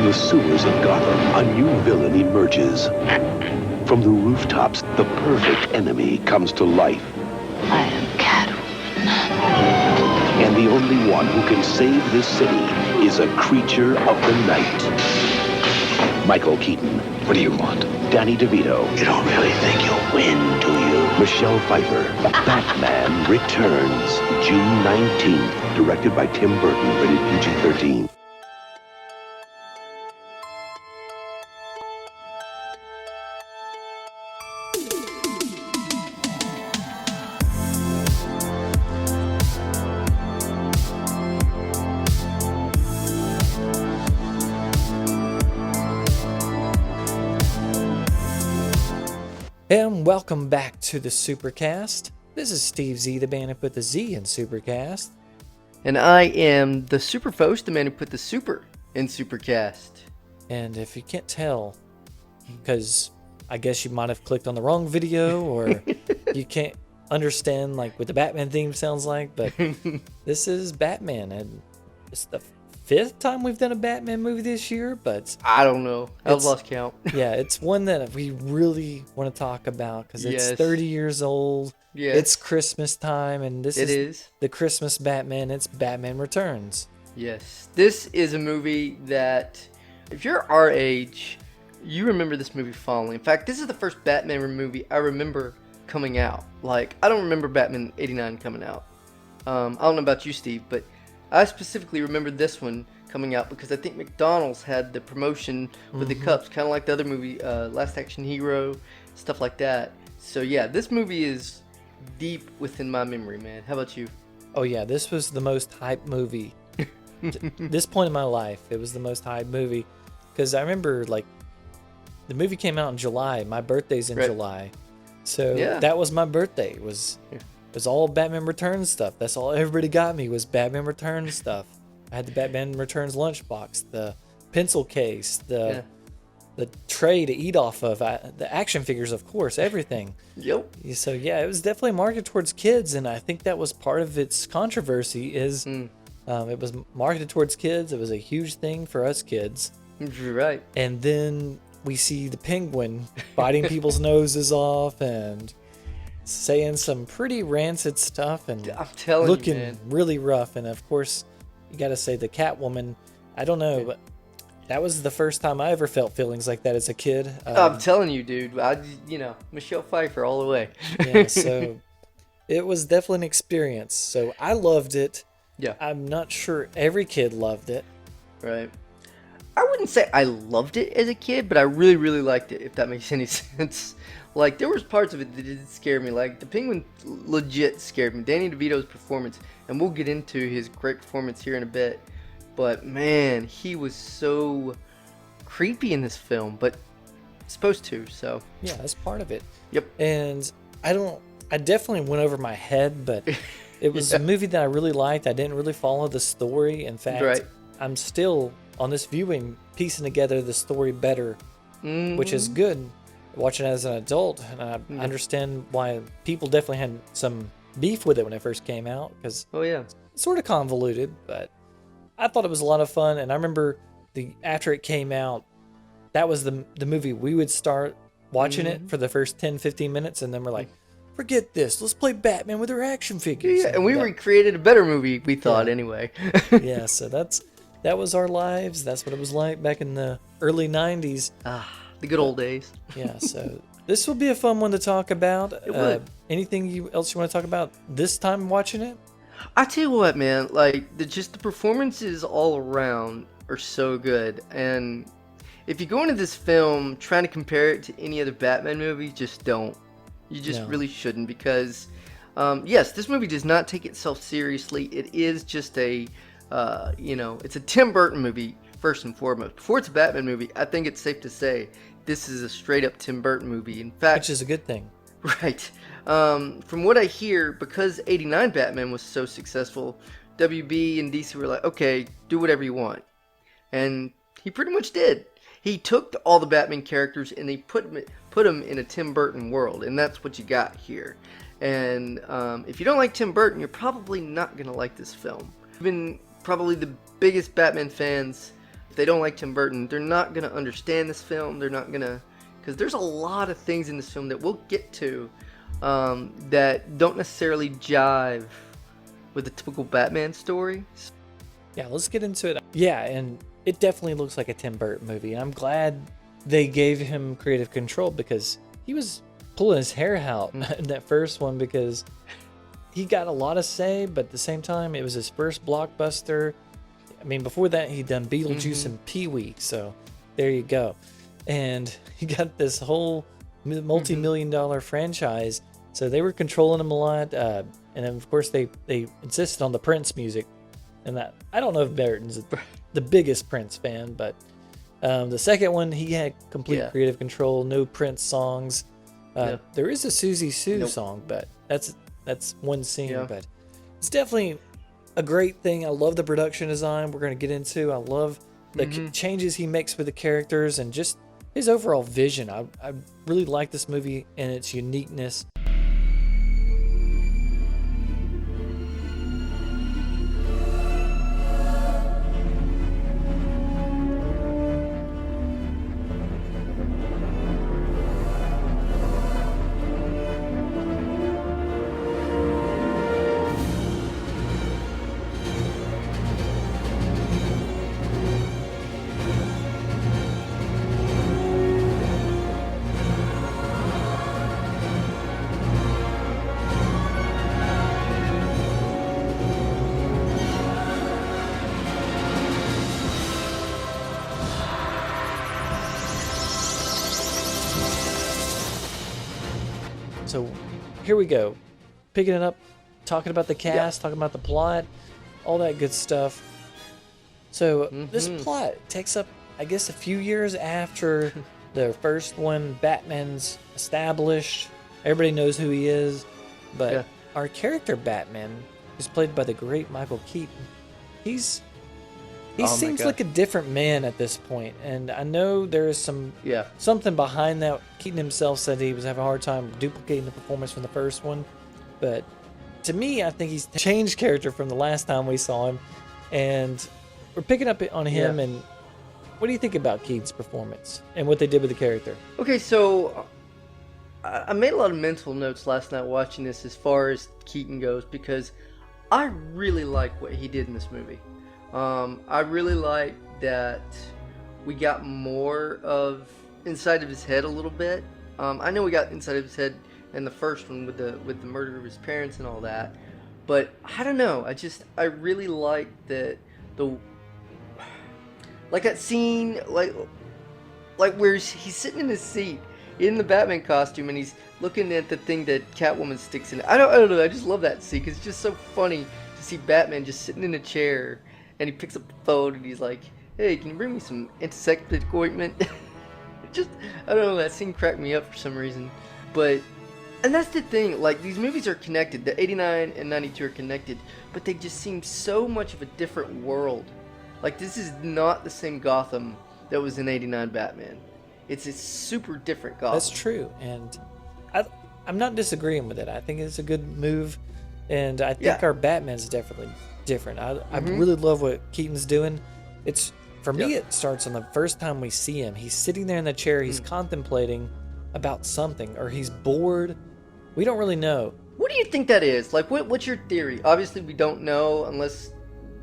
the sewers of Gotham, a new villain emerges. From the rooftops, the perfect enemy comes to life. I am Catwoman. And the only one who can save this city is a creature of the night. Michael Keaton. What do you want? Danny DeVito. You don't really think you'll win, do you? Michelle Pfeiffer. Batman Returns, June 19th. Directed by Tim Burton, rated PG-13. And welcome back to the SuperCaZt. This is Steve Z, the man who put the Z in SuperCaZt. And I am the SuperFoast, the man who put the super in SuperCaZt. And if you can't tell, because I guess you might have clicked on the wrong video, or you can't understand like what the Batman theme sounds like, but this is Batman, and it's the fifth time we've done a Batman movie this year, but I don't know. I've lost count. Yeah, it's one that we really want to talk about because it's 30 years old. Yes. It's Christmas time, and this is the Christmas Batman. It's Batman Returns. Yes. This is a movie that, if you're our age, you remember this movie fondly. In fact, this is the first Batman movie I remember coming out. Like, I don't remember Batman 89 coming out. I don't know about you, Steve, but I specifically remember this one coming out because I think McDonald's had the promotion with the cups, kind of like the other movie, Last Action Hero, stuff like that. So yeah, this movie is deep within my memory, man. How about you? Oh yeah, this was the most hyped movie. This point in my life, it was the most hyped movie because I remember like the movie came out in July. My birthday's in July, so that was my birthday. It was all Batman Returns stuff. That's all everybody got me was Batman Returns stuff. I had the Batman Returns lunchbox, the pencil case, the tray to eat off of, the action figures, of course, everything. Yep. So yeah, it was definitely marketed towards kids, and I think that was part of its controversy. Is it was marketed towards kids. It was a huge thing for us kids. You're right. And then we see the Penguin biting people's noses off and saying some pretty rancid stuff and I'm telling looking you, man, really rough. And of course, you got to say the Catwoman. I don't know, but that was the first time I ever felt feelings like that as a kid. I'm telling you, dude. Michelle Pfeiffer all the way. Yeah, so it was definitely an experience. So I loved it. Yeah. I'm not sure every kid loved it. Right. I wouldn't say I loved it as a kid, but I really, really liked it, if that makes any sense. Like, there was parts of it that did scare me. Like, the Penguin legit scared me. Danny DeVito's performance, and we'll get into his great performance here in a bit. But, man, he was so creepy in this film, but supposed to, so. Yeah, that's part of it. Yep. And I definitely went over my head, but it was a movie that I really liked. I didn't really follow the story. In fact, I'm still, on this viewing, piecing together the story better, which is good. Watching it as an adult, and I understand why people definitely had some beef with it when it first came out, because it's sort of convoluted, but I thought it was a lot of fun. And I remember after it came out, that was the movie we would start watching it for the first 10-15 minutes, and then we're like, forget this, let's play Batman with our action figures. Yeah, and we recreated a better movie, we thought, anyway. Yeah, so that was our lives. That's what it was like back in the early 90s. The good old days. Yeah, so this will be a fun one to talk about. It would. Anything else you want to talk about this time watching it? I tell you what, man, like, the performances all around are so good. And if you go into this film trying to compare it to any other Batman movie, just don't. You just really shouldn't, because, yes, this movie does not take itself seriously. It is just it's a Tim Burton movie, first and foremost. Before it's a Batman movie, I think it's safe to say this is a straight-up Tim Burton movie. In fact, which is a good thing. Right. From what I hear, because 89 Batman was so successful, WB and DC were like, okay, do whatever you want. And he pretty much did. He took all the Batman characters and they put them in a Tim Burton world, and that's what you got here. And if you don't like Tim Burton, you're probably not going to like this film. Even probably the biggest Batman fans they don't like Tim Burton, they're not gonna understand this film. They're not gonna, because there's a lot of things in this film that we'll get to that don't necessarily jive with the typical Batman story. Yeah, let's get into it. Yeah, and it definitely looks like a Tim Burton movie. I'm glad they gave him creative control, because he was pulling his hair out in that first one, because he got a lot to say, but at the same time, it was his first blockbuster. I mean, before that, he'd done Beetlejuice and Pee-wee, so there you go. And he got this whole multi-million-dollar franchise, so they were controlling him a lot. And then, of course, they insisted on the Prince music. And that, I don't know if Burton's the biggest Prince fan, but the second one, he had complete creative control, no Prince songs. There is a Susie Sue song, but that's one scene. But it's definitely a great thing. I love the production design we're going to get into. I love the changes he makes with the characters and just his overall vision. I really like this movie and its uniqueness. So here we go, picking it up, talking about the cast, talking about the plot, all that good stuff. So this plot takes up, I guess, a few years after the first one. Batman's established, everybody knows who he is, but our character Batman, who's played by the great Michael Keaton, he seems like a different man at this point, and I know there is something behind that. Keaton himself said he was having a hard time duplicating the performance from the first one, but to me, I think he's changed character from the last time we saw him, and we're picking up on him. And what do you think about Keaton's performance and what they did with the character? Okay, so I made a lot of mental notes last night watching this as far as Keaton goes, because I really like what he did in this movie. I really like that we got more of inside of his head a little bit. I know we got inside of his head in the first one with the murder of his parents and all that, but I don't know. I really like that that scene, like where he's sitting in his seat in the Batman costume and he's looking at the thing that Catwoman sticks in. I don't know. I just love that scene because it's just so funny to see Batman just sitting in a chair. And he picks up the phone and he's like, "Hey, can you bring me some antiseptic ointment?" I don't know, that scene cracked me up for some reason. And that's the thing, like, these movies are connected. The 89 and 92 are connected, but they just seem so much of a different world. Like, this is not the same Gotham that was in 89 Batman. It's a super different Gotham. That's true, and I'm not disagreeing with it. I think it's a good move, and I think our Batman's definitely different. I really love what Keaton's doing. It's, for me, it starts on the first time we see him. He's sitting there in the chair, he's contemplating about something, or he's bored. We don't really know. What do you think that is? Like, what's your theory? Obviously, we don't know unless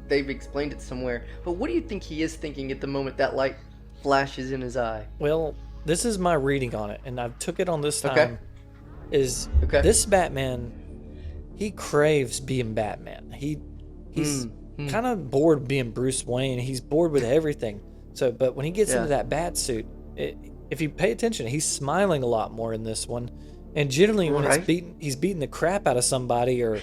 they've explained it somewhere. But what do you think he is thinking at the moment that light flashes in his eye? Well, this is my reading on it, and I took it on this time. This Batman, he craves being Batman. He's kind of bored being Bruce Wayne. He's bored with everything. So, but when he gets into that bat suit, if you pay attention, he's smiling a lot more in this one. And generally, when he's beating the crap out of somebody, or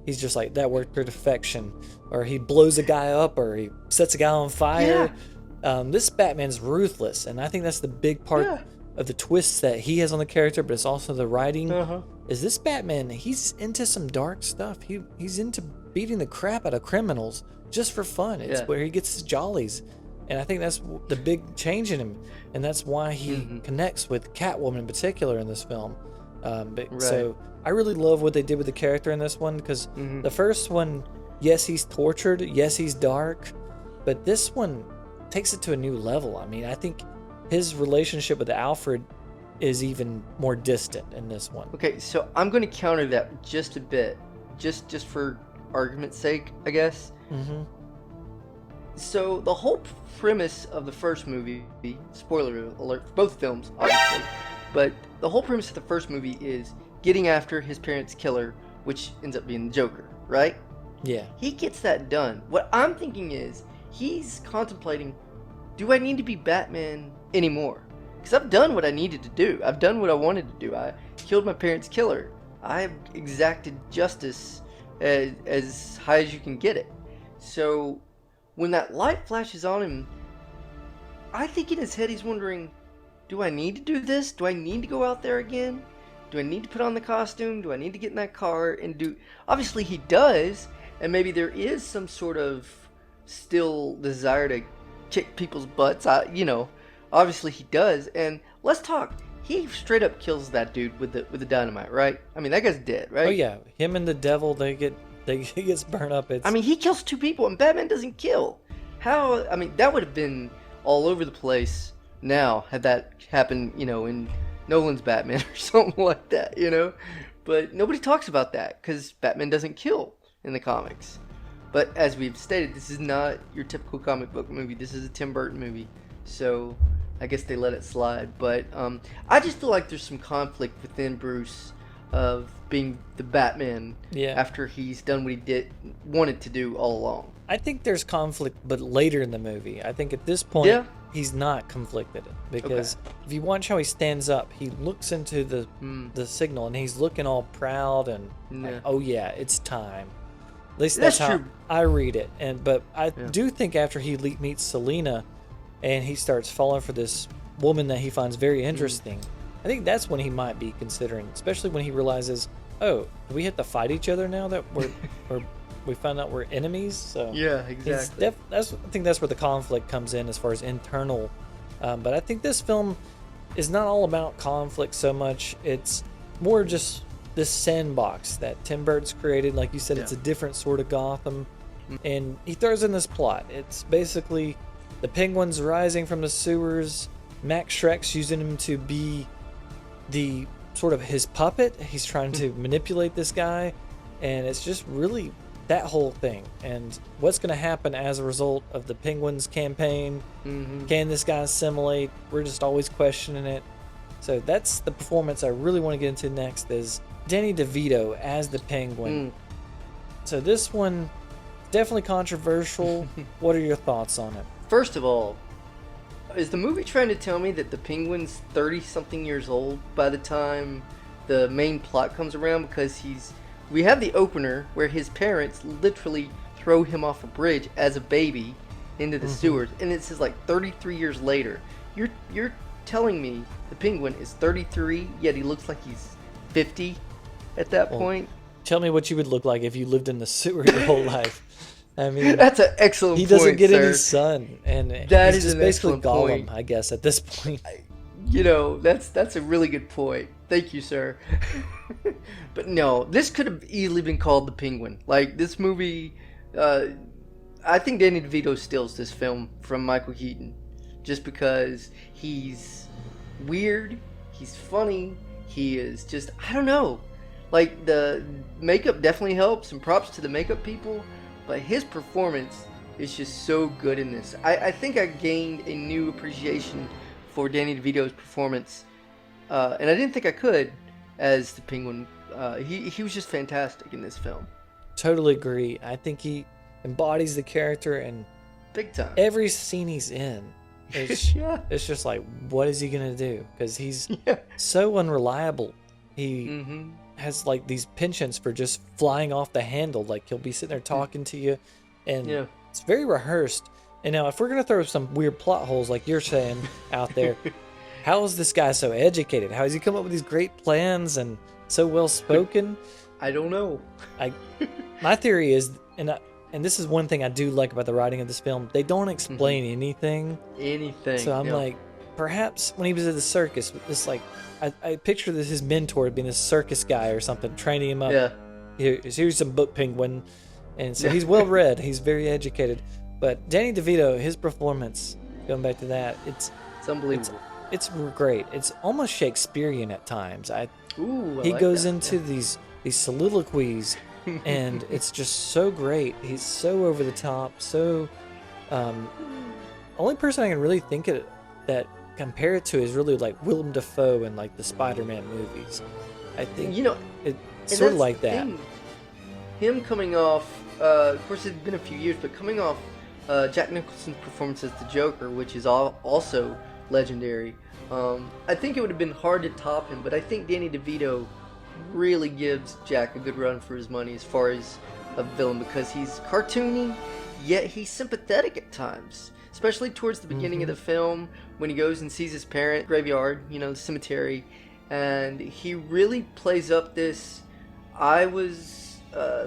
he's just like, that worked to perfection, or he blows a guy up, or he sets a guy on fire. This Batman's ruthless, and I think that's the big part of the twists that he has on the character, but it's also the writing. Is this Batman, he's into some dark stuff. He's into beating the crap out of criminals just for fun. It's where he gets his jollies. And I think that's the big change in him. And that's why he connects with Catwoman in particular in this film. So I really love what they did with the character in this one, because the first one, yes, he's tortured. Yes, he's dark. But this one, takes it to a new level. I mean, I think his relationship with Alfred is even more distant in this one. Okay, so I'm going to counter that just a bit, just for argument's sake, I guess. Mm-hmm. So the whole premise of the first movie, spoiler alert for both films, obviously, but the whole premise of the first movie is getting after his parents' killer, which ends up being the Joker, right? Yeah. He gets that done. What I'm thinking is he's contemplating, do I need to be Batman anymore? Because I've done what I needed to do. I've done what I wanted to do. I killed my parents' killer. I've exacted justice as high as you can get it. So when that light flashes on him, I think in his head he's wondering, do I need to do this? Do I need to go out there again? Do I need to put on the costume? Do I need to get in that car and do... Obviously he does, and maybe there is some sort of still desire to kick people's butts. Obviously he does, and let's talk. He straight up kills that dude with the dynamite, right? I mean, that guy's dead, right? Oh yeah, him and the devil, he gets burned up. I mean, he kills 2 people, and Batman doesn't kill. How? I mean, that would have been all over the place now had that happened, in Nolan's Batman or something like that, But nobody talks about that because Batman doesn't kill in the comics. But as we've stated, this is not your typical comic book movie. This is a Tim Burton movie, so I guess they let it slide. But I just feel like there's some conflict within Bruce of being the Batman after he's done what he wanted to do all along. I think there's conflict, but later in the movie. I think at this point, he's not conflicted. Because if you watch how he stands up, he looks into the signal, and he's looking all proud and like, oh yeah, it's time. At least that's how true. I read it. But I do think after he meets Selena, and he starts falling for this woman that he finds very interesting, I think that's when he might be considering, especially when he realizes, oh, do we have to fight each other now that we found out we're enemies? So yeah, exactly. I think that's where the conflict comes in as far as internal. But I think this film is not all about conflict so much. It's more just this sandbox that Tim Burton's created. Like you said, it's a different sort of Gotham. And he throws in this plot. It's basically the Penguin's rising from the sewers. Max Shreck's using him to be the sort of his puppet. He's trying to manipulate this guy. And it's just really that whole thing. And what's going to happen as a result of the Penguin's campaign? Can this guy assimilate? We're just always questioning it. So that's the performance I really want to get into next, is Danny DeVito as the Penguin. So this one, definitely controversial. What are your thoughts on it? First of all, is the movie trying to tell me that the Penguin's 30-something years old by the time the main plot comes around? Because we have the opener where his parents literally throw him off a bridge as a baby into the sewers, and it says like 33 years later. You're telling me the Penguin is 33, yet he looks like he's 50 at that point? Tell me what you would look like if you lived in the sewer your whole life. I mean, that's an excellent point. He doesn't get sir. any sun, and that he's is just basically Gollum, point. I guess, at this point. That's a really good point. Thank you, sir. But no, this could have easily been called The Penguin. Like, this movie, I think Danny DeVito steals this film from Michael Keaton, just because he's weird, he's funny, he is just, I don't know. Like, the makeup definitely helps, and props to the makeup people, but his performance is just so good in this. I think I gained a new appreciation for Danny DeVito's performance, and I didn't think I could as the Penguin. He was just fantastic in this film. Totally agree. I think he embodies the character, and big time. Every scene he's in, it's just like, what is he gonna do? Because he's so unreliable. He has like these penchants for just flying off the handle. Like, he'll be sitting there talking to you, and it's very rehearsed. And now, if we're gonna throw some weird plot holes like you're saying out there, how is this guy so educated? How has he come up with these great plans and so well spoken? I don't know. My theory is, and this is one thing I do like about the writing of this film, they don't explain anything. So I'm like, perhaps when he was at the circus, this like, I picture this his mentor being this circus guy or something, training him up. Here's some book, Penguin, and so he's well read. He's very educated. But Danny DeVito, his performance, going back to that, It's unbelievable. it's great. It's almost Shakespearean at times. Ooh, He like goes that. into these soliloquies, and it's just so great. He's so over the top. So, only person I can really think of that compare it to is really like Willem Dafoe in like the Spider-Man movies. I think You know, it's and sort of that's like the that. thing. Him coming off, of course, it's been a few years, but coming off Jack Nicholson's performance as the Joker, which is also legendary. I think it would have been hard to top him, but I think Danny DeVito really gives Jack a good run for his money as far as a villain, because he's cartoony, yet he's sympathetic at times. Especially towards the beginning of the film, when he goes and sees his parent graveyard, the cemetery, and he really plays up this, I was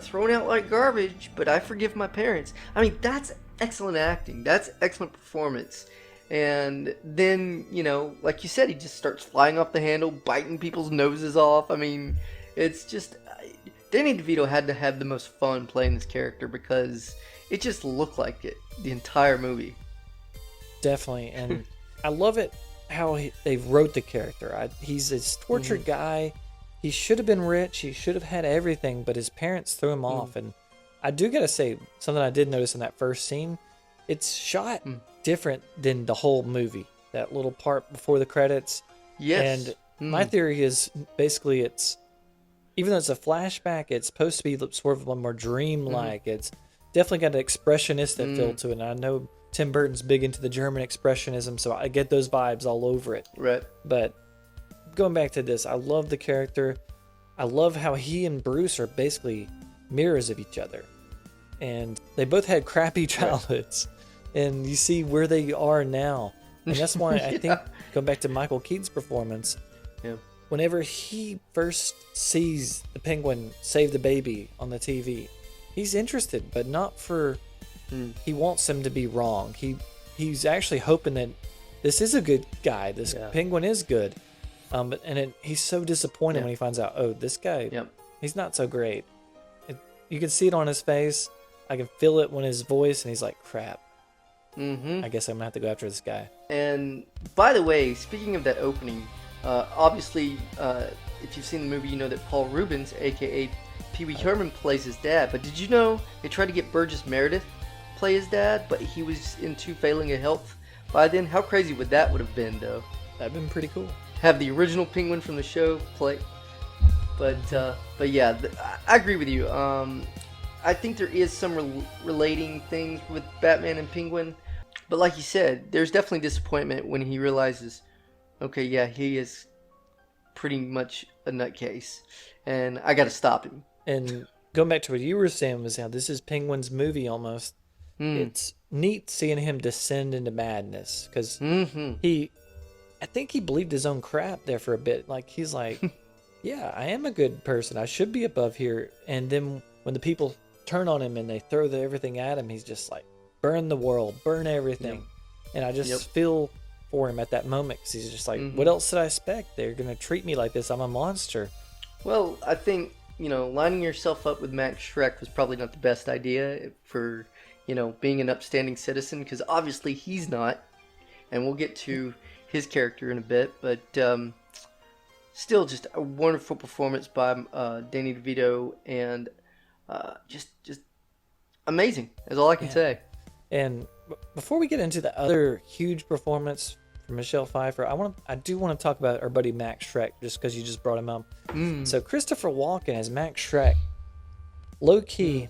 thrown out like garbage, but I forgive my parents. I mean, that's excellent acting. That's excellent performance. And then, like you said, he just starts flying off the handle, biting people's noses off. I mean, it's just... Danny DeVito had to have the most fun playing this character, because it just looked like it the entire movie. Definitely, and I love it how they wrote the character. He's this tortured guy. He should have been rich. He should have had everything, but his parents threw him off. And I do gotta say, something I did notice in that first scene, it's shot different than the whole movie. That little part before the credits. Yes. And my theory is basically even though it's a flashback, it's supposed to be sort of more dreamlike. It's definitely got an expressionistic feel to it. And I know Tim Burton's big into the German expressionism, so I get those vibes all over it. Right. But going back to this, I love the character. I love how he and Bruce are basically mirrors of each other. And they both had crappy childhoods. And you see where they are now. And that's why I think, going back to Michael Keaton's performance, whenever he first sees the penguin save the baby on the TV, he's interested, but not for... He wants him to be wrong. He's actually hoping that this is a good guy. This penguin is good. He's so disappointed when he finds out, oh, this guy, he's not so great. You can see it on his face. I can feel it when his voice, and he's like, crap. I guess I'm going to have to go after this guy. And by the way, speaking of that opening, obviously, if you've seen the movie, you know that Paul Rubens, a.k.a. Pee Wee Herman, plays his dad. But did you know they tried to get Burgess Meredith play his dad, but he was into failing of health by then? How crazy would that have been, though? That'd been pretty cool. Have the original penguin from the show play. But yeah, I agree with you. I think there is some relating things with Batman and Penguin. But like you said, there's definitely disappointment when he realizes, okay, yeah, he is pretty much a nutcase, and I got to stop him. And going back to what you were saying was how this is Penguin's movie almost. It's neat seeing him descend into madness, because I think he believed his own crap there for a bit. Like, he's like, yeah, I am a good person. I should be above here. And then when the people turn on him and they throw everything at him, he's just like, burn the world, burn everything. And I just feel for him at that moment, because he's just like, what else did I expect? They're going to treat me like this. I'm a monster. Well, I think, lining yourself up with Max Schreck was probably not the best idea for, being an upstanding citizen, because obviously he's not. And we'll get to his character in a bit, but still just a wonderful performance by Danny DeVito, and just amazing, is all I can say. And before we get into the other huge performance from Michelle Pfeiffer, I do want to talk about our buddy Max Schreck, just because you just brought him up. So Christopher Walken as Max Schreck, low key,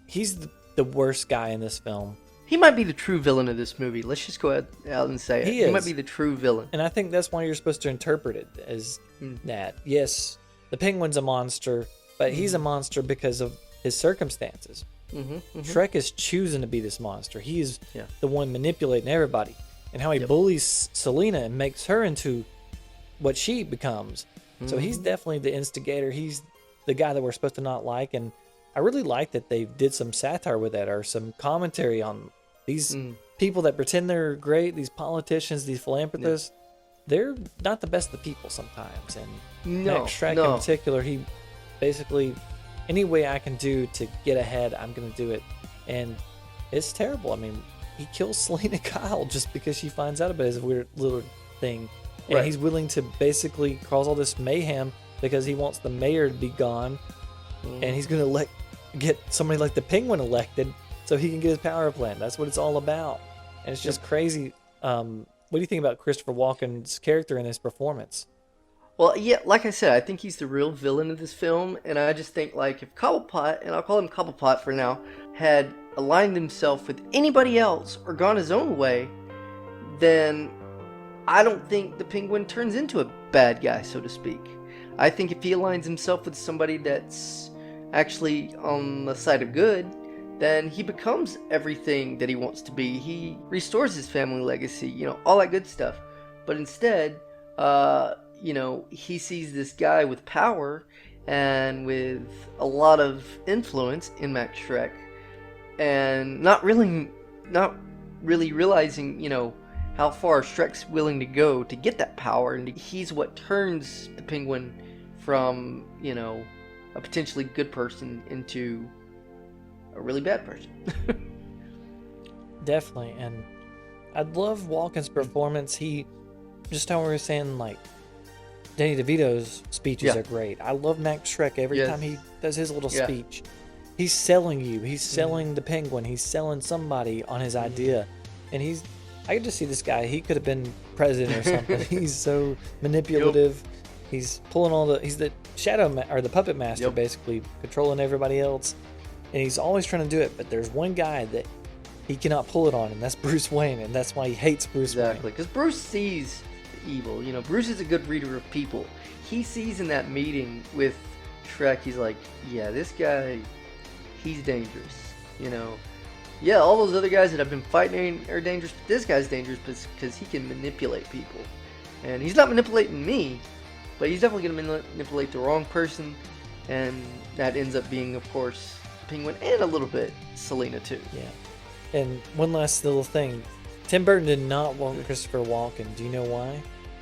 he's the worst guy in this film. He might be the true villain of this movie. Let's just go ahead out and say it. He might be the true villain. And I think that's why you're supposed to interpret it as that. Yes, the penguin's a monster, but he's a monster because of his circumstances. Shrek is choosing to be this monster. He's the one manipulating everybody. And how he bullies Selena and makes her into what she becomes. So he's definitely the instigator. He's the guy that we're supposed to not like. And I really like that they did some satire with that, or some commentary on these people that pretend they're great, these politicians, these philanthropists. They're not the best of people sometimes. And Max Schreck in particular, he basically, any way I can do to get ahead, I'm going to do it. And it's terrible. I mean, he kills Selena Kyle just because she finds out about his weird little thing. And Right. he's willing to basically cause all this mayhem because he wants the mayor to be gone. And he's going to get somebody like the Penguin elected so he can get his power plant. That's what it's all about. And it's just crazy. What do you think about Christopher Walken's character in his performance? Well, yeah, like I said, I think he's the real villain of this film, and I just think, like, if Cobblepot, and I'll call him Cobblepot for now, had aligned himself with anybody else or gone his own way, then I don't think the Penguin turns into a bad guy, so to speak. I think if he aligns himself with somebody that's actually on the side of good, then he becomes everything that he wants to be. He restores his family legacy, you know, all that good stuff. But instead, you know, he sees this guy with power and with a lot of influence in Max Shrek, and not really realizing, you know, how far Shrek's willing to go to get that power, and he's what turns the Penguin from, you know, a potentially good person into a really bad person. Definitely. And I love Walken's performance. He, just how we were saying, like, Danny DeVito's speeches are great. I love Max Shrek every time he does his little speech. He's selling you. He's selling the Penguin. He's selling somebody on his idea. And I could just see this guy. He could have been president or something. He's so manipulative. He's pulling he's the or the puppet master, basically, controlling everybody else. And he's always trying to do it. But there's one guy that he cannot pull it on, and that's Bruce Wayne. And that's why he hates Bruce Wayne. Exactly. Because Bruce sees evil. You know, Bruce is a good reader of people. He sees in that meeting with Shrek, he's like, yeah, this guy, he's dangerous. You know, yeah, all those other guys that I've been fighting are dangerous, but this guy's dangerous because he can manipulate people. And he's not manipulating me, but he's definitely going to manipulate the wrong person, and that ends up being, of course, Penguin and a little bit Selena too. Yeah. And one last little thing. Tim Burton did not want Christopher Walken. Do you know why?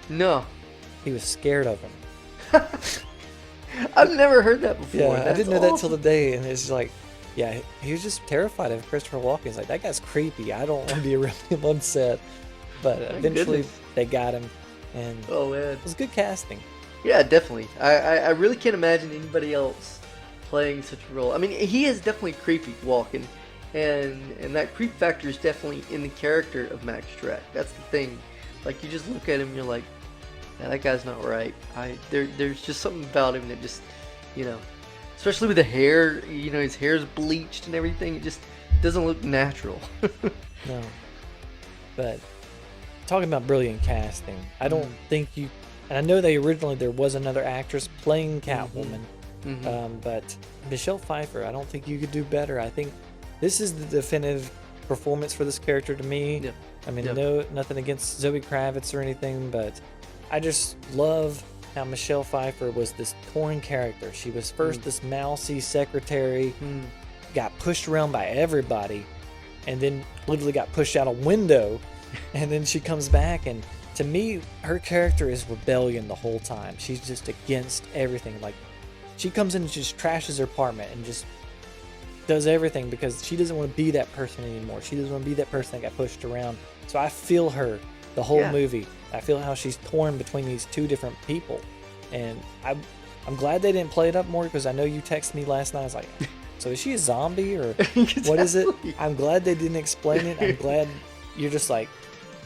No. He was scared of him. I've never heard that before. Yeah, I didn't know that till the day, and it's like, yeah, he was just terrified of Christopher Walken. He's like, that guy's creepy. I don't want to be around him on set. But eventually they got him, and it was good casting. Yeah, definitely. I really can't imagine anybody else playing such a role. I mean, he is definitely creepy, Walken, and that creep factor is definitely in the character of Max Shrek. That's the thing. Like, you just look at him and you're like, yeah, that guy's not right. There's just something about him that just, you know, especially with the hair, you know, his hair's bleached and everything, it just doesn't look natural. No. But talking about brilliant casting, I don't think you, and I know there was another actress playing Catwoman, but Michelle Pfeiffer, I don't think you could do better. I think this is the definitive performance for this character to me. Yeah. I mean, nothing against Zoe Kravitz or anything, but I just love how Michelle Pfeiffer was this torn character. She was first this mousy secretary, got pushed around by everybody, and then literally got pushed out a window, and then she comes back, and to me, her character is rebellion the whole time. She's just against everything. Like, she comes in and just trashes her apartment and just does everything because she doesn't want to be that person anymore. She doesn't want to be that person that got pushed around. So I feel her the whole movie. I feel how she's torn between these two different people. And I'm glad they didn't play it up more, because I know you texted me last night. I was like, so is she a zombie or what is it? I'm glad they didn't explain it. I'm glad you're just like,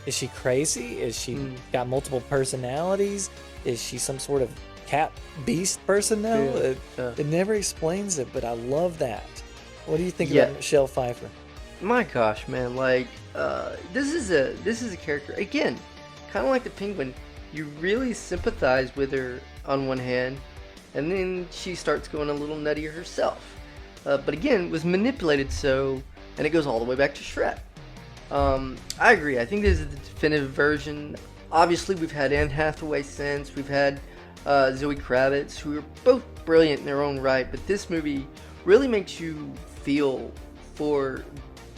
is she crazy? Is she got multiple personalities? Is she some sort of cat beast person now? It never explains it, but I love that. What do you think about Michelle Pfeiffer? My gosh, man, like, this is a character, again, kind of like the Penguin. You really sympathize with her on one hand, and then she starts going a little nutty herself. But again, was manipulated so, and it goes all the way back to Shrek. I agree. I think this is the definitive version. Obviously, we've had Anne Hathaway since. We've had Zoe Kravitz, who are both brilliant in their own right. But this movie really makes you feel for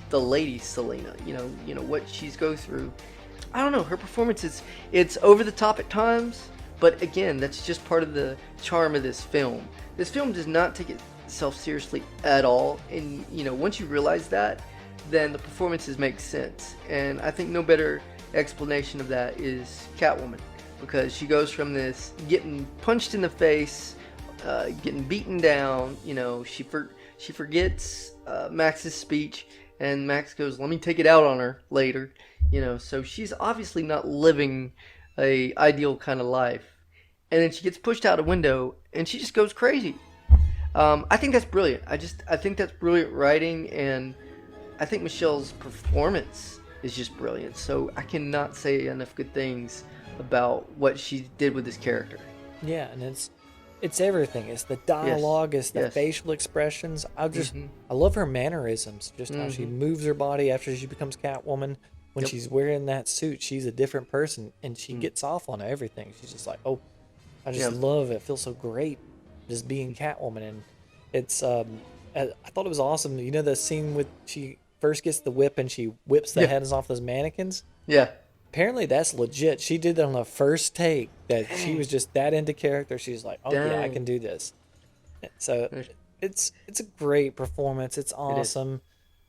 the lady Selena. You know what she's go through. I don't know. Her performance it's over the top at times, but again, that's just part of the charm of this film. This film does not take itself seriously at all, and once you realize that, then the performances make sense. And I think no better explanation of that is Catwoman, because she goes from this getting punched in the face, getting beaten down, she forgets Max's speech, and Max goes, let me take it out on her later, so she's obviously not living a ideal kind of life. And then she gets pushed out a window and she just goes crazy. I think that's brilliant. I think that's brilliant writing, and I think Michelle's performance is just brilliant. So I cannot say enough good things about what she did with this character. Yeah, and it's everything. It's the dialogue, it's the facial expressions. I love her mannerisms, just how she moves her body after she becomes Catwoman. When she's wearing that suit, she's a different person, and she gets off on everything. She's just like, oh, I just love it. It feels so great just being Catwoman. And it's I thought it was awesome. The scene with she first gets the whip and she whips the heads off those mannequins? Yeah. Apparently that's legit. She did that on the first take, that she was just that into character. She's like, oh yeah, I can do this. So it's a great performance. It's awesome.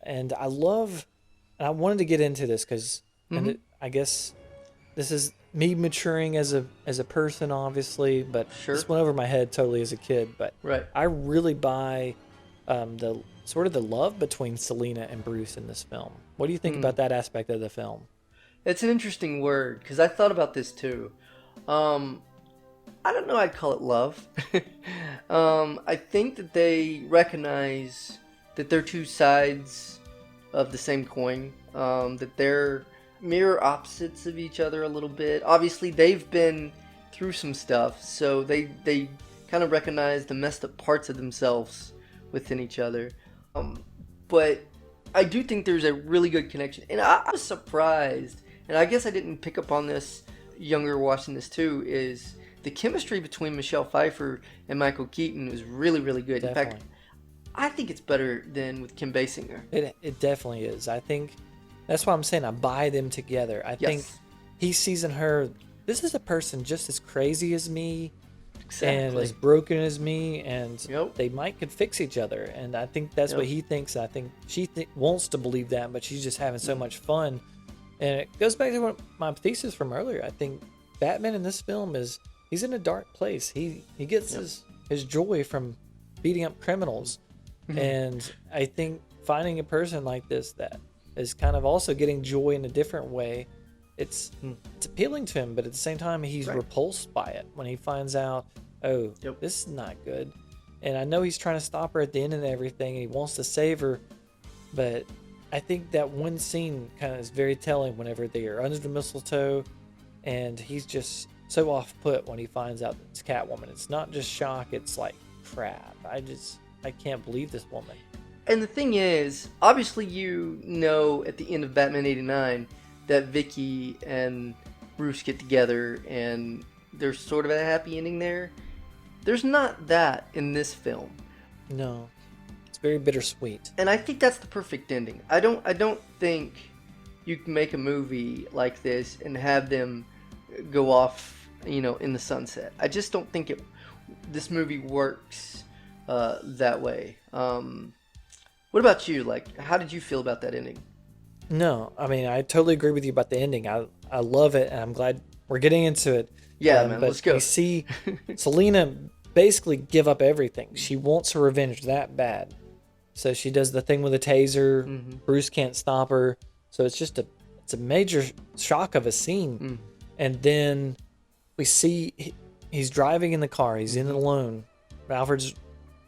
And I wanted to get into this because I guess this is me maturing as a person, obviously, but this went over my head totally as a kid. But I really buy the sort of the love between Selena and Bruce in this film. What do you think about that aspect of the film? It's an interesting word, because I thought about this too. I don't know, I'd call it love. I think that they recognize that they're two sides of the same coin, that they're mirror opposites of each other a little bit. Obviously, they've been through some stuff, so they kind of recognize the messed up parts of themselves within each other. But I do think there's a really good connection, and I was surprised, and I guess I didn't pick up on this younger watching this too, is the chemistry between Michelle Pfeiffer and Michael Keaton was really, really good. Definitely. In fact, I think it's better than with Kim Basinger. It definitely is. I think that's why I'm saying I buy them together. I think he sees in her, this is a person just as crazy as me, and as broken as me, and they could fix each other. And I think that's what he thinks. I think she wants to believe that, but she's just having so much fun. And it goes back to my thesis from earlier. I think Batman in this film he's in a dark place. He gets his joy from beating up criminals. And I think finding a person like this that is kind of also getting joy in a different way, it's appealing to him, but at the same time he's repulsed by it when he finds out, this is not good. And I know he's trying to stop her at the end and everything, and he wants to save her, but I think that one scene kind of is very telling whenever they are under the mistletoe, and he's just so off put when he finds out that it's Catwoman. It's not just shock, it's like, crap, I can't believe this woman. And the thing is, obviously at the end of Batman 89 that Vicky and Bruce get together and there's sort of a happy ending there. There's not that in this film. No. It's very bittersweet. And I think that's the perfect ending. I don't think you can make a movie like this and have them go off, in the sunset. I just don't think this movie works that way. What about you? Like, how did you feel about that ending? No, I mean, I totally agree with you about the ending. I love it, and I'm glad we're getting into it. Yeah, man, let's go. We see Selena basically give up everything. She wants her revenge that bad. So she does the thing with the taser. Bruce can't stop her. So it's just it's a major shock of a scene. And then we see he's driving in the car. He's in it alone. Alfred's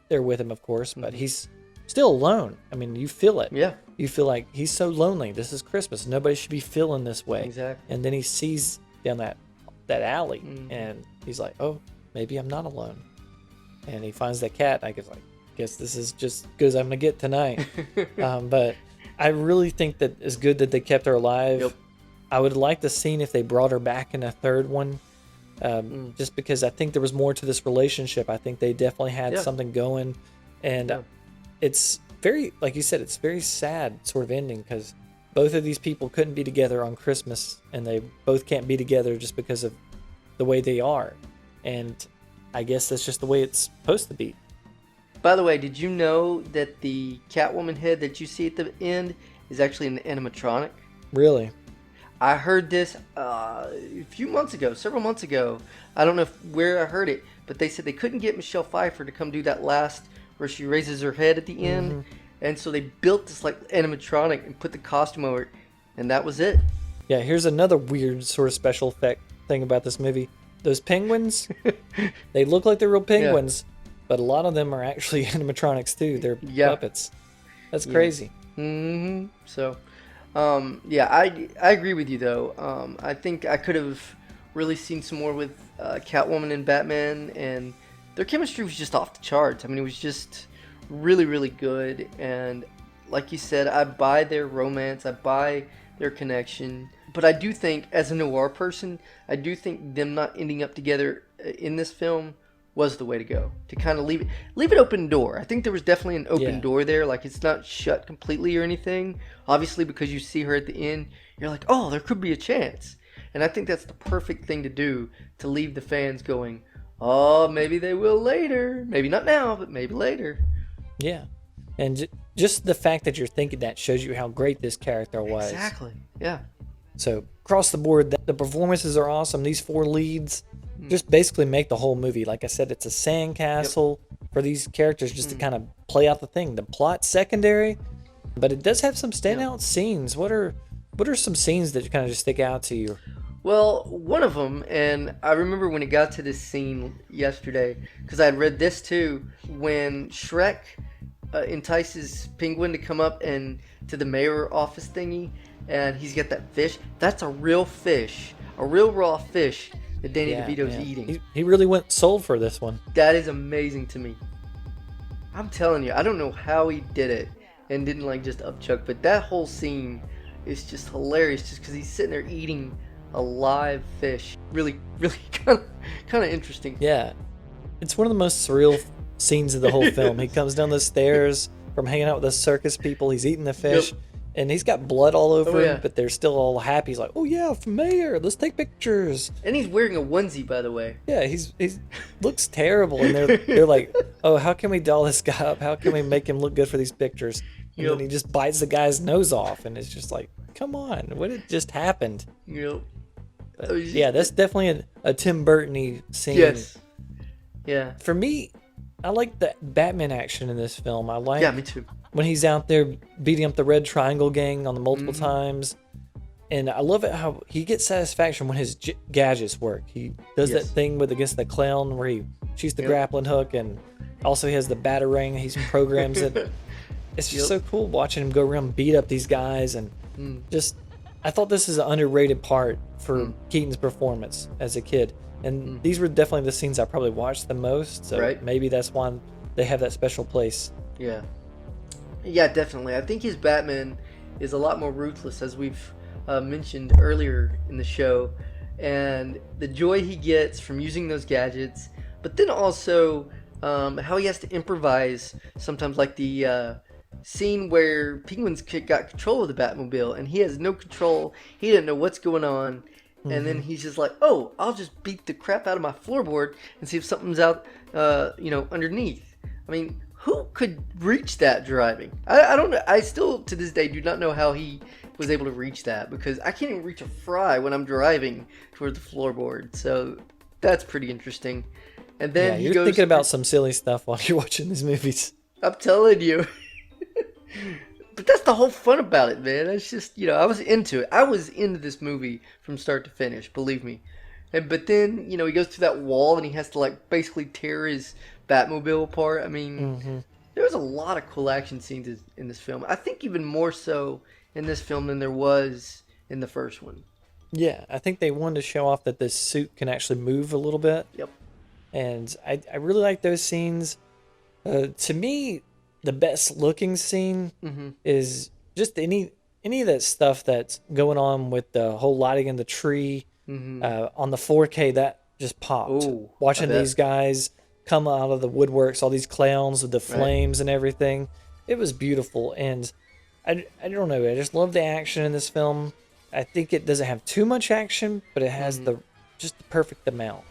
there with him, of course, but he's still alone. I mean, you feel it. Yeah. You feel like he's so lonely. This is Christmas. Nobody should be feeling this way. Exactly. And then he sees down that alley, and he's like, oh, maybe I'm not alone. And he finds that cat. I guess this is just as good as I'm going to get tonight. But I really think that it's good that they kept her alive. Yep. I would like to see if they brought her back in a third one. Just because I think there was more to this relationship. I think they definitely had something going. And it's very, like you said, it's very sad sort of ending, because both of these people couldn't be together on Christmas, and they both can't be together just because of the way they are. And I guess that's just the way it's supposed to be. By the way, did you know that the Catwoman head that you see at the end is actually an animatronic. Really? I heard this several months ago. I don't know where I heard it, but they said they couldn't get Michelle Pfeiffer to come do that last where she raises her head at the end. And so they built this like animatronic and put the costume over it, and that was it. Yeah, here's another weird sort of special effect thing about this movie. Those penguins, they look like they're real penguins, but a lot of them are actually animatronics too. They're puppets. That's crazy. So, I agree with you though. I think I could have really seen some more with Catwoman and Batman, and their chemistry was just off the charts. I mean, it was just really, really good. And like you said, I buy their romance, I buy their connection. But I do think, as a noir person, I do think them not ending up together in this film was the way to go. To kind of leave it open door. I think there was definitely an open door there. Like, it's not shut completely or anything. Obviously, because you see her at the end, you're like, oh, there could be a chance. And I think that's the perfect thing to do, to leave the fans going, oh, maybe they will later. Maybe not now, but maybe later. Yeah. And just the fact that you're thinking that shows you how great this character was. Exactly. Yeah. So across the board, the performances are awesome. These 4 leads just basically make the whole movie. Like I said, it's a sandcastle for these characters just to kind of play out the thing. The plot's secondary, but it does have some standout scenes. What are some scenes that kind of just stick out to you? Well, one of them, and I remember when it got to this scene yesterday, because I had read this too, when Shrek entices Penguin to come up and to the mayor office thingy, and he's got that fish. That's a real fish, a real raw fish that Danny DeVito's eating. He really went sold for this one. That is amazing to me. I'm telling you, I don't know how he did it and didn't like just upchuck, but that whole scene is just hilarious just because he's sitting there eating a live fish. Really, really kind of interesting. Yeah. It's one of the most surreal scenes of the whole film. He comes down the stairs from hanging out with the circus people. He's eating the fish. And he's got blood all over him, but they're still all happy. He's like, oh yeah, mayor, let's take pictures. And he's wearing a onesie, by the way. Yeah, he's looks terrible. And they're like, oh, how can we doll this guy up? How can we make him look good for these pictures? And then he just bites the guy's nose off. And it's just like, come on, what had just happened? But, yeah, that's definitely a Tim Burton-y scene. Yes. Yeah. For me, I like the Batman action in this film. I like. Yeah, me too. When he's out there beating up the Red Triangle gang on the multiple times. And I love it how he gets satisfaction when his gadgets work. He does that thing against the clown where he shoots the grappling hook, and also he has the batarang. He programs it. It's just so cool watching him go around and beat up these guys. And I thought this is an underrated part for Keaton's performance as a kid. And these were definitely the scenes I probably watched the most. So maybe that's why they have that special place. Yeah. Yeah, definitely. I think his Batman is a lot more ruthless, as we've mentioned earlier in the show, and the joy he gets from using those gadgets, but then also how he has to improvise sometimes, like the scene where Penguin's got control of the Batmobile, and he has no control. He didn't know what's going on, and then he's just like, oh, I'll just beat the crap out of my floorboard and see if something's out, underneath. I mean, who could reach that driving? I don't know. I still, to this day, do not know how he was able to reach that, because I can't even reach a fry when I'm driving toward the floorboard. So that's pretty interesting. And then you're thinking about some silly stuff while you're watching these movies. I'm telling you. But that's the whole fun about it, man. It's just, I was into it. I was into this movie from start to finish, believe me. But then, he goes through that wall and he has to basically tear his Batmobile apart. I mean, there was a lot of cool action scenes in this film. I think even more so in this film than there was in the first one. Yeah, I think they wanted to show off that this suit can actually move a little bit. Yep. And I really like those scenes. To me, the best looking scene is just any of that stuff that's going on with the whole lighting in the tree. On the 4K, that just popped. Ooh, watching these guys come out of the woodworks, all these clowns with the flames and everything. It was beautiful, and I don't know. I just love the action in this film. I think it doesn't have too much action, but it has just the perfect amount.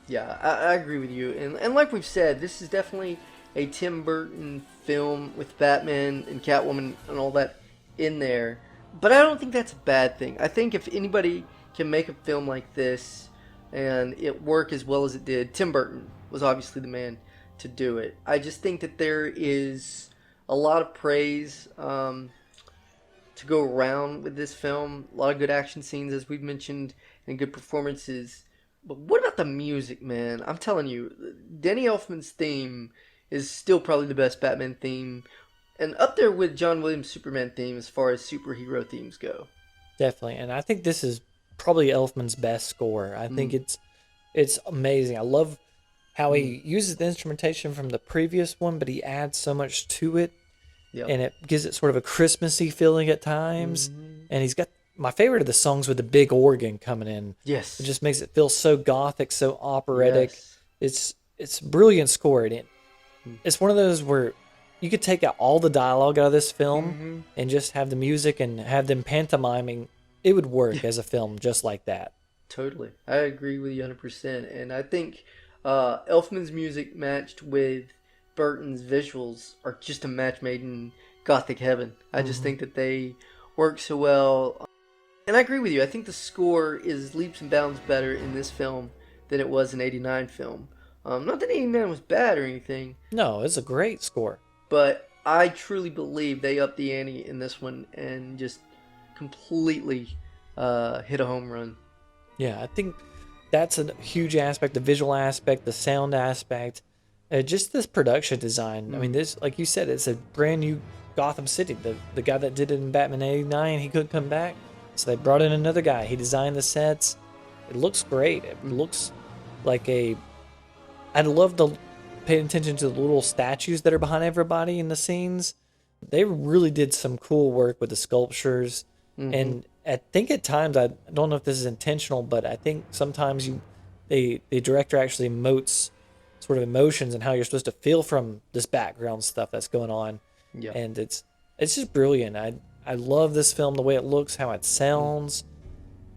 Yeah, I agree with you. And like we've said, this is definitely a Tim Burton film with Batman and Catwoman and all that in there, but I don't think that's a bad thing. I think if anybody can make a film like this and it work as well as it did, Tim Burton was obviously the man to do it. I just think that there is a lot of praise to go around with this film. A lot of good action scenes, as we've mentioned, and good performances. But what about the music, man? I'm telling you, Danny Elfman's theme is still probably the best Batman theme, and up there with John Williams' Superman theme as far as superhero themes go. Definitely, and I think this is probably Elfman's best score. I think it's amazing. I love how he uses the instrumentation from the previous one, but he adds so much to it, and it gives it sort of a Christmassy feeling at times. And he's got my favorite of the songs with the big organ coming in. Yes, it just makes it feel so gothic, so operatic. Yes. It's brilliant score, and it's one of those where you could take out all the dialogue out of this film and just have the music and have them pantomiming. It would work as a film just like that. Totally. I agree with you 100%. And I think Elfman's music matched with Burton's visuals are just a match made in gothic heaven. I just think that they work so well. And I agree with you. I think the score is leaps and bounds better in this film than it was in '89 film. Not that '89 was bad or anything. No, it's a great score. But I truly believe they upped the ante in this one and just completely hit a home run. Yeah, I think that's a huge aspect, the visual aspect, the sound aspect, just this production design. I mean, this, like you said, it's a brand new Gotham City. The guy that did it in Batman '89, he couldn't come back, so they brought in another guy. He designed the sets. It looks great. It looks like I'd love to pay attention to the little statues that are behind everybody in the scenes. They really did some cool work with the sculptures. And I think at times, I don't know if this is intentional, but I think sometimes the director actually emotes sort of emotions and how you're supposed to feel from this background stuff that's going on. Yeah. And it's just brilliant. I love this film, the way it looks, how it sounds.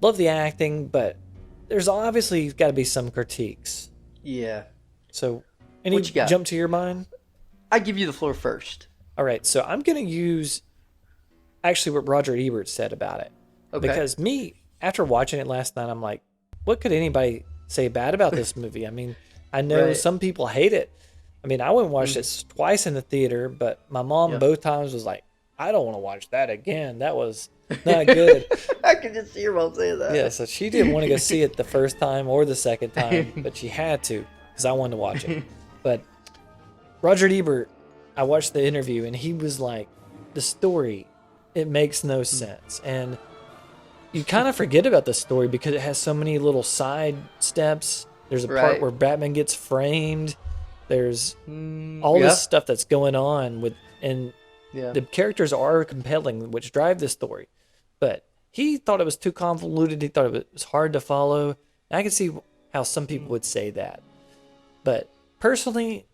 Love the acting, but there's obviously got to be some critiques. Yeah. So, any jump to your mind? I give you the floor first. All right, so I'm going to use actually what Roger Ebert said about it. Okay. Because after watching it last night, I'm like, what could anybody say bad about this movie? I mean, I know some people hate it. I mean, I went and watched it twice in the theater, but my mom both times was like, I don't want to watch that again. That was not good. I can just see your mom saying that. Yeah, so she didn't want to go see it the first time or the second time, but she had to because I wanted to watch it. But Roger Ebert, I watched the interview, and he was like, the story, it makes no sense. And you kind of forget about the story because it has so many little side steps. There's a part where Batman gets framed. There's all this stuff that's going on the characters are compelling, which drive this story. But he thought it was too convoluted. He thought it was hard to follow. And I can see how some people would say that. But personally,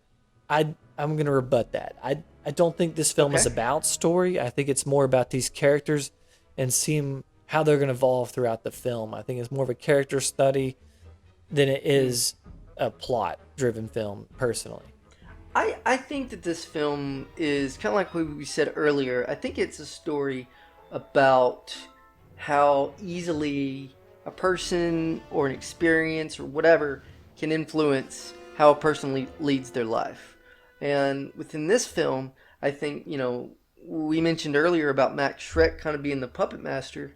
I'm going to rebut that. I don't think this film is about story. I think it's more about these characters and seeing how they're going to evolve throughout the film. I think it's more of a character study than it is a plot-driven film, personally. I think that this film is kind of like what we said earlier. I think it's a story about how easily a person or an experience or whatever can influence how a person leads their life. And within this film, I think, we mentioned earlier about Max Schreck kind of being the puppet master.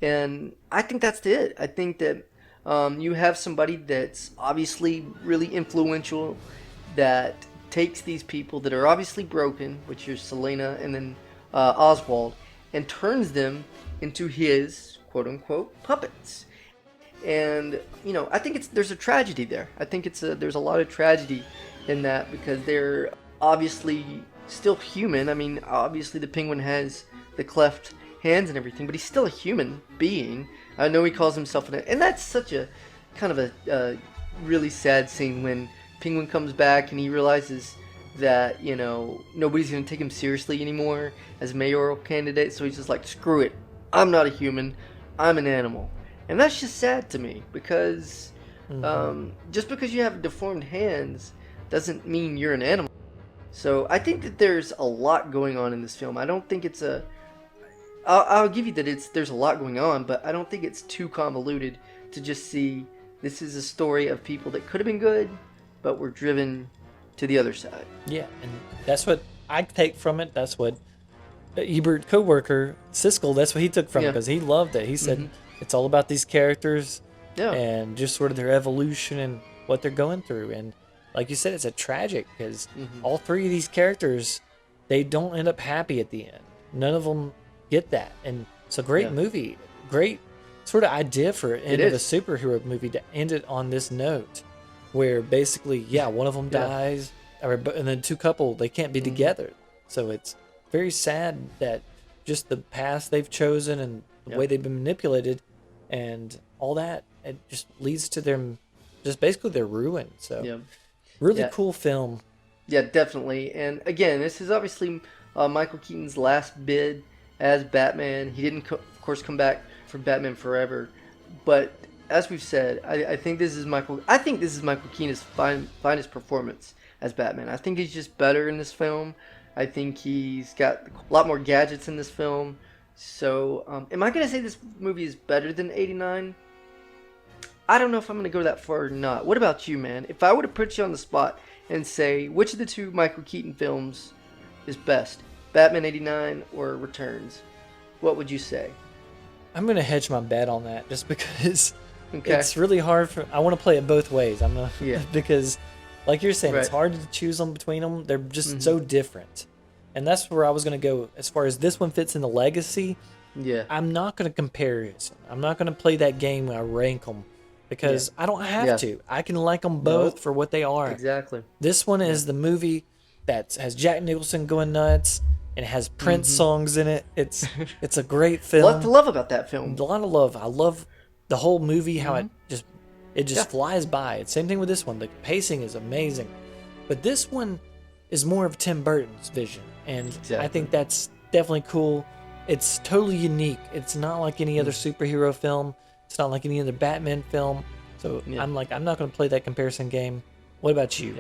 And I think that's it. I think that you have somebody that's obviously really influential that takes these people that are obviously broken, which are Selena and then Oswald, and turns them into his quote-unquote puppets. And I think there's a tragedy there. I think there's a lot of tragedy in that because they're obviously still human. I mean, obviously the Penguin has the cleft hands and everything, but he's still a human being. I know he calls himself and that's such a kind of a really sad scene when Penguin comes back and he realizes that nobody's going to take him seriously anymore as mayoral candidate, so he's just like, screw it, I'm not a human, I'm an animal. And that's just sad to me because just because you have deformed hands doesn't mean you're an animal. So I think that there's a lot going on in this film. I don't think it's I'll give you that there's a lot going on, but I don't think it's too convoluted to just see this is a story of people that could have been good, but were driven to the other side. Yeah, and that's what I take from it. That's what Ebert co-worker Siskel, that's what he took from it, because he loved it. He said it's all about these characters and just sort of their evolution and what they're going through. And like you said, it's a tragic because all three of these characters, they don't end up happy at the end. None of them get that. And it's a great movie, great sort of idea for an end of a superhero movie to end it on this note, where basically, one of them dies, and then two couple, they can't be together. So it's very sad that just the path they've chosen and the way they've been manipulated and all that, it just leads to them, just basically their ruin. So really cool film. Yeah, definitely. And again, this is obviously Michael Keaton's last bid as Batman. He didn't, of course, come back for Batman Forever, but as we've said, I think this is Michael Keaton's finest performance as Batman. I think he's just better in this film. I think he's got a lot more gadgets in this film. So, am I going to say this movie is better than 89? I don't know if I'm going to go that far or not. What about you, man? If I were to put you on the spot and say, which of the two Michael Keaton films is best? Batman 89 or Returns? What would you say? I'm going to hedge my bet on that just because it's really hard I want to play it both ways. Because like you're saying, it's hard to choose them between them. They're just so different. And that's where I was going to go as far as this one fits in the legacy. Yeah. I'm not going to compare it. I'm not going to play that game where I rank them because I don't have to. I can like them both for what they are. Exactly. This one is the movie that has Jack Nicholson going nuts and has Prince songs in it. It's a great film. A lot to love about that film. A lot of love. I love the whole movie, how it just flies by. Same thing with this one. The pacing is amazing. But this one is more of Tim Burton's vision. And I think that's definitely cool. It's totally unique. It's not like any other superhero film. It's not like any other Batman film. So I'm not going to play that comparison game. What about you?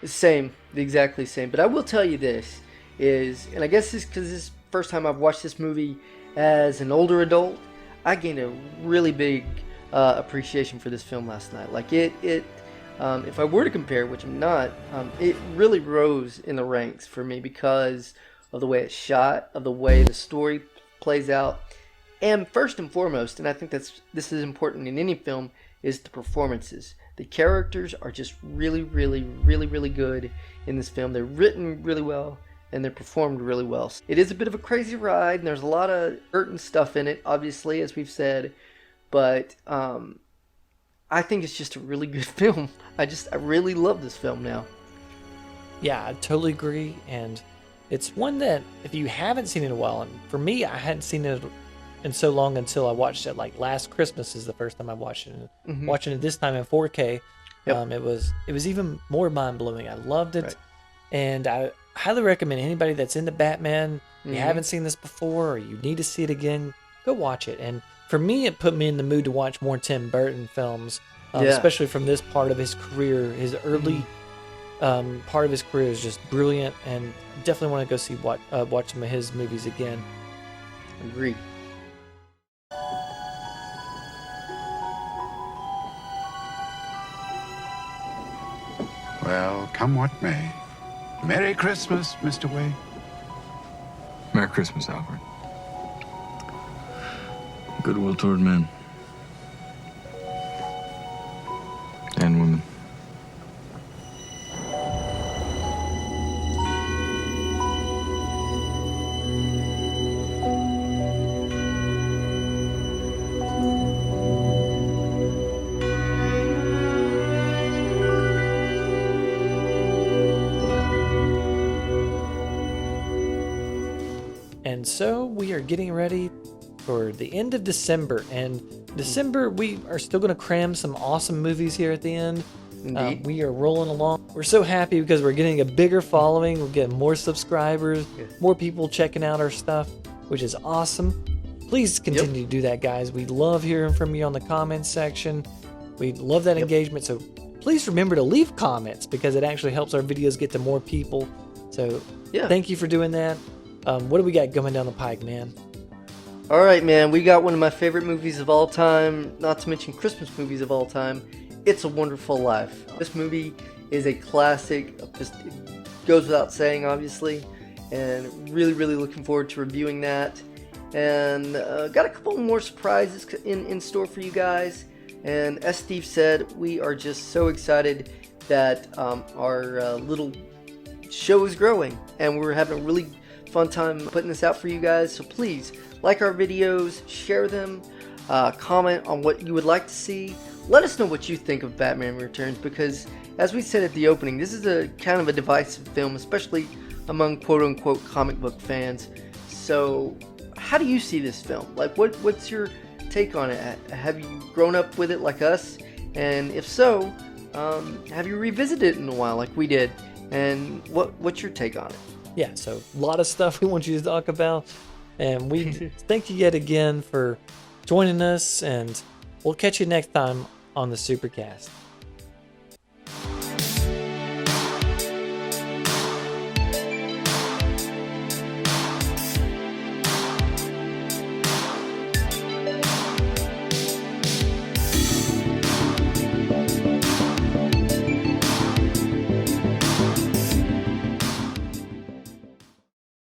Same. Exactly same. But I will tell you this is, and I guess this because this is the first time I've watched this movie as an older adult, I gained a really big appreciation for this film last night. Like if I were to compare, which I'm not, it really rose in the ranks for me because of the way it's shot, of the way the story plays out, and first and foremost, and I think this is important in any film, is the performances. The characters are just really, really, really, really good in this film. They're written really well, and they're performed really well. It is a bit of a crazy ride, and there's a lot of Burton stuff in it, obviously, as we've said, but I think it's just a really good film. I really love this film now. Yeah, I totally agree, and it's one that if you haven't seen it in a while, and for me, I hadn't seen it in so long until I watched it. Like last Christmas is the first time I watched it. Watching it this time in 4K, it was even more mind blowing. I loved it, and I highly recommend anybody that's into Batman. You haven't seen this before, or you need to see it again, go watch it. And for me, it put me in the mood to watch more Tim Burton films, especially from this part of his career. His early part of his career is just brilliant, and definitely want to go watch some of his movies again. Agreed. Well, come what may. Merry Christmas, Mr. Wayne. Merry Christmas, Alfred. Goodwill toward men. And women. And so we are getting ready for the end of December. And December, we are still going to cram some awesome movies here at the end. We are rolling along. We're so happy because we're getting a bigger following. We're getting more subscribers, more people checking out our stuff, which is awesome. Please continue to do that, guys. We love hearing from you on the comments section. We love that engagement. So please remember to leave comments because it actually helps our videos get to more people. So thank you for doing that. What do we got coming down the pike, man? All right, man. We got one of my favorite movies of all time, not to mention Christmas movies of all time. It's a Wonderful Life. This movie is a classic. Just it goes without saying, obviously, and really, really looking forward to reviewing that. And got a couple more surprises in store for you guys. And as Steve said, we are just so excited that our little show is growing, and we're having a really fun time putting this out for you guys. So please like our videos, share them, comment on what you would like to see. Let us know what you think of Batman Returns, because as we said at the opening, this is a kind of a divisive film, especially among quote-unquote comic book fans. So how do you see this film? Like, what's your take on it? Have you grown up with it like us? And if so, have you revisited it in a while like we did? And what's your take on it? Yeah, so a lot of stuff we want you to talk about. And we thank you yet again for joining us. And we'll catch you next time on the SuperCaZt.